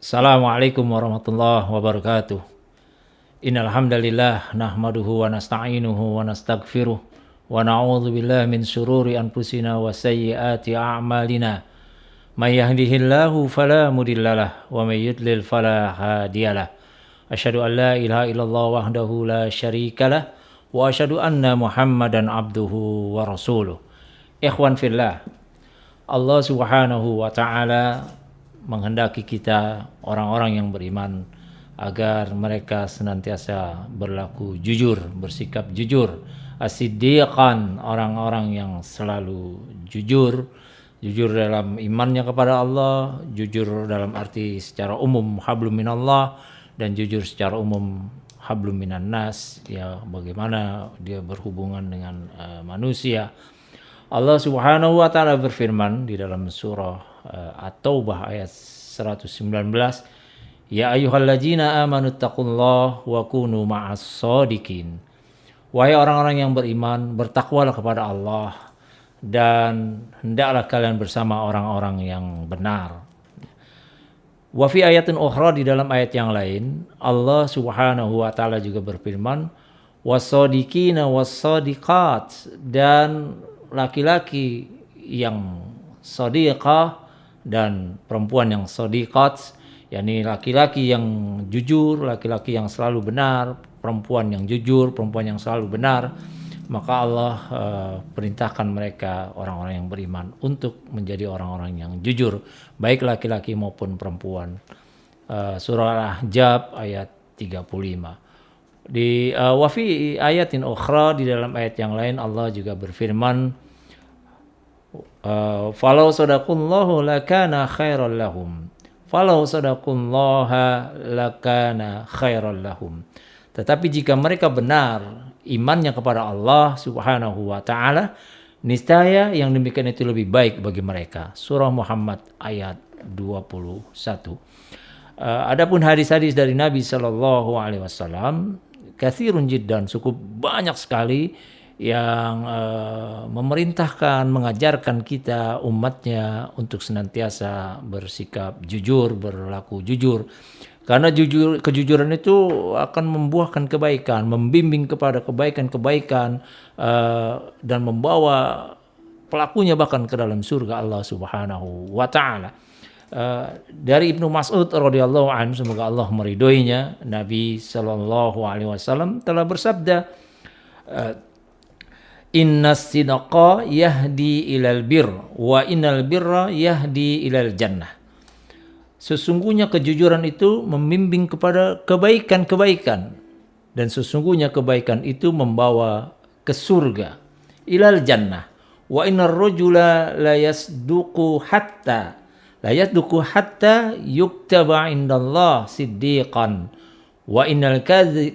Assalamualaikum warahmatullahi wabarakatuh. Innal hamdalillah nahmaduhu wa nasta'inuhu wa nastaghfiruh wa na'udzu billahi min syururi anfusina wa sayyiati a'malina. May yahdihillahu fala mudhillalah wa may yudlil fala hadiyalah. Asyhadu an la ilaha illallah wahdahu la syarikalah wa asyhadu anna Muhammadan abduhu wa rasuluh. Ikhwan fillah, Allah Subhanahu wa taala menghendaki kita orang-orang yang beriman agar mereka senantiasa berlaku jujur, bersikap jujur. As-siddiqan, orang-orang yang selalu jujur, jujur dalam imannya kepada Allah, jujur dalam arti secara umum hablum minallah, dan jujur secara umum hablum minan nas, ya bagaimana dia berhubungan dengan manusia. Allah Subhanahu wa taala berfirman di dalam surah At-Taubah ayat 119, Ya ayyuhalladzina amanu taqullaha wa kunu ma'as shadiqin. Wahai orang-orang yang beriman, bertakwalah kepada Allah dan hendaklah kalian bersama orang-orang yang benar. Wa fi ayatin ukhra, di dalam ayat yang lain Allah Subhanahu wa taala juga berfirman, was-shadiqina was-shadiqat, dan laki-laki yang shadiqah dan perempuan yang shadiqat, yakni laki-laki yang jujur, laki-laki yang selalu benar, perempuan yang jujur, perempuan yang selalu benar. Maka Allah perintahkan mereka orang-orang yang beriman untuk menjadi orang-orang yang jujur, baik laki-laki maupun perempuan. Surah Al-Ahzab ayat 35. Di wafi ayatin ukhra, di dalam ayat yang lain Allah juga berfirman, falau sadaqullahu lakana khairan lahum. Falau sadaqullah lakana khairan lahum. Tetapi jika mereka benar imannya kepada Allah Subhanahu wa taala, niscaya yang demikian itu lebih baik bagi mereka. Surah Muhammad ayat 21. Adapun hadis-hadis dari Nabi sallallahu alaihi wasallam katsirun jiddan, cukup banyak sekali yang memerintahkan, mengajarkan kita umatnya untuk senantiasa bersikap jujur, berlaku jujur. Karena kejujuran itu akan membuahkan kebaikan, membimbing kepada kebaikan-kebaikan, dan membawa pelakunya bahkan ke dalam surga Allah Subhanahu wa taala. Dari Ibnu Mas'ud radhiyallahu anhu, semoga Allah meridhoinya, Nabi sallallahu alaihi wasallam telah bersabda, Innas sidqa yahdi ilal bir wa innal birra yahdi ilal jannah. Sesungguhnya kejujuran itu membimbing kepada kebaikan-kebaikan, dan sesungguhnya kebaikan itu membawa ke surga, ilal jannah. Wa innar rajula la yasduqu hatta yuktaba indallah siddiqan. Wa innal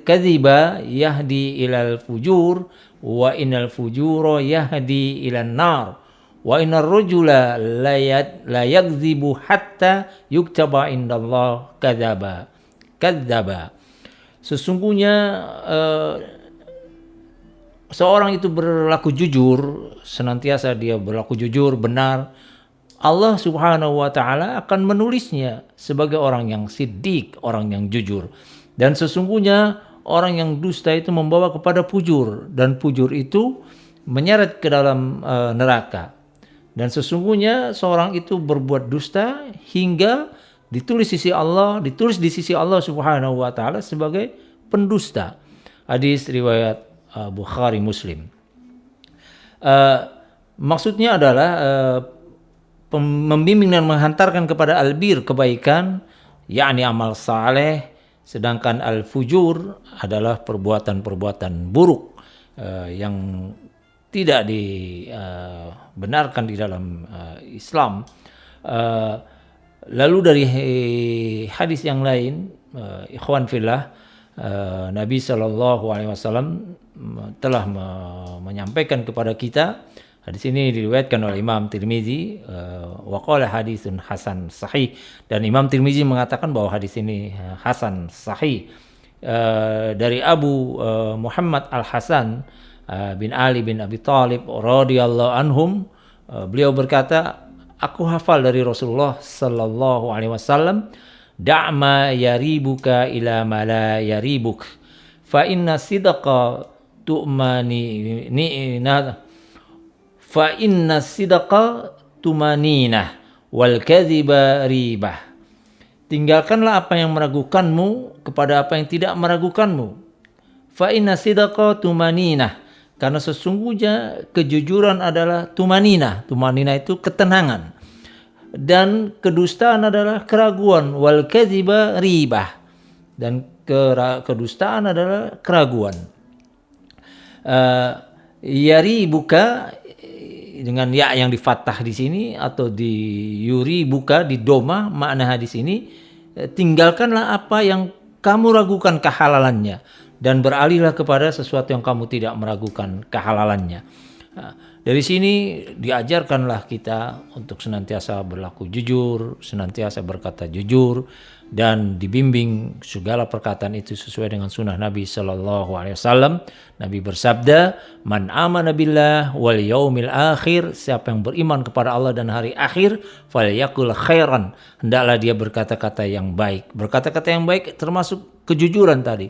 kadhiba yahdi ilal fujur wa innal fujura yahdi ilan nar wa innar rajula la yakdzibu hatta yuktaba indallah kadzaba. Sesungguhnya seorang itu berlaku jujur, senantiasa dia berlaku jujur, benar, Allah Subhanahu wa taala akan menulisnya sebagai orang yang siddiq, orang yang jujur. Dan sesungguhnya orang yang dusta itu membawa kepada fujur, dan fujur itu menyeret ke dalam neraka. Dan sesungguhnya seorang itu berbuat dusta hingga ditulis di sisi Allah Subhanahu wa taala sebagai pendusta. Hadis riwayat Bukhari Muslim. Maksudnya adalah membimbing dan menghantarkan kepada albir, kebaikan, yakni amal saleh. Sedangkan al-fujur adalah perbuatan-perbuatan buruk yang tidak dibenarkan di dalam Islam. Lalu dari hadis yang lain, ikhwan fillah, Nabi sallallahu alaihi wasallam telah menyampaikan kepada kita. Hadis ini diriwayatkan oleh Imam Tirmizi, wa qala hadisun hasan sahih, dan Imam Tirmizi mengatakan bahwa hadis ini hasan sahih. Dari Abu Muhammad Al-Hasan bin Ali bin Abi Thalib radhiyallahu anhum, beliau berkata, aku hafal dari Rasulullah sallallahu alaihi wasallam da'ma yaribuka ila ma la yaribuk fa inna sidqa tumanina wal kadhiba ribah. Tinggalkanlah apa yang meragukanmu kepada apa yang tidak meragukanmu. Fa inna sidqa tumanina, karena sesungguhnya kejujuran adalah tumanina. Tumanina itu ketenangan. Dan kedustaan adalah keraguan. Wal kadhiba ribah, dan kedustaan adalah keraguan. Yari buka dengan ya yang di fathah di sini atau di yuri buka di doma, makna hadis ini tinggalkanlah apa yang kamu ragukan kehalalannya dan beralihlah kepada sesuatu yang kamu tidak meragukan kehalalannya. Dari sini diajarkanlah kita untuk senantiasa berlaku jujur, senantiasa berkata jujur, dan dibimbing segala perkataan itu sesuai dengan sunnah Nabi Sallallahu Alaihi Wasallam. Nabi bersabda, "Man amana billah wal yaumil akhir," siapa yang beriman kepada Allah dan hari akhir, falyakul khairan, hendaklah dia berkata-kata yang baik. Berkata-kata yang baik termasuk kejujuran tadi.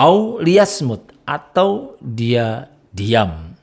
Au liyasmut, atau dia diam.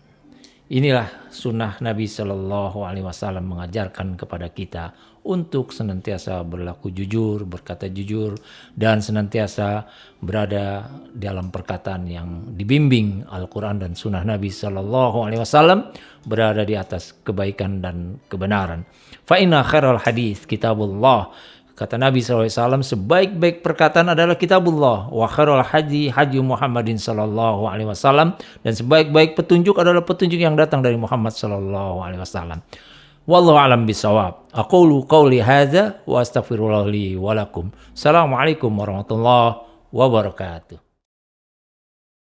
Inilah sunnah Nabi Sallallahu Alaihi Wasallam mengajarkan kepada kita untuk senantiasa berlaku jujur, berkata jujur, dan senantiasa berada dalam perkataan yang dibimbing Al-Quran dan sunnah Nabi Sallallahu Alaihi Wasallam, berada di atas kebaikan dan kebenaran. Fa inna khairal hadis kitabullah. Kata Nabi SAW, sebaik-baik perkataan adalah kitabullah. Wa khairul hadi Muhammadin sallallahu alaihi wasallam. Dan sebaik-baik petunjuk adalah petunjuk yang datang dari Muhammad sallallahu alaihi wasallam. Wallahu alam bisawab. Aqulu qawli hadza wa astaghfirullah li wa lakum. Assalamualaikum warahmatullahi wabarakatuh.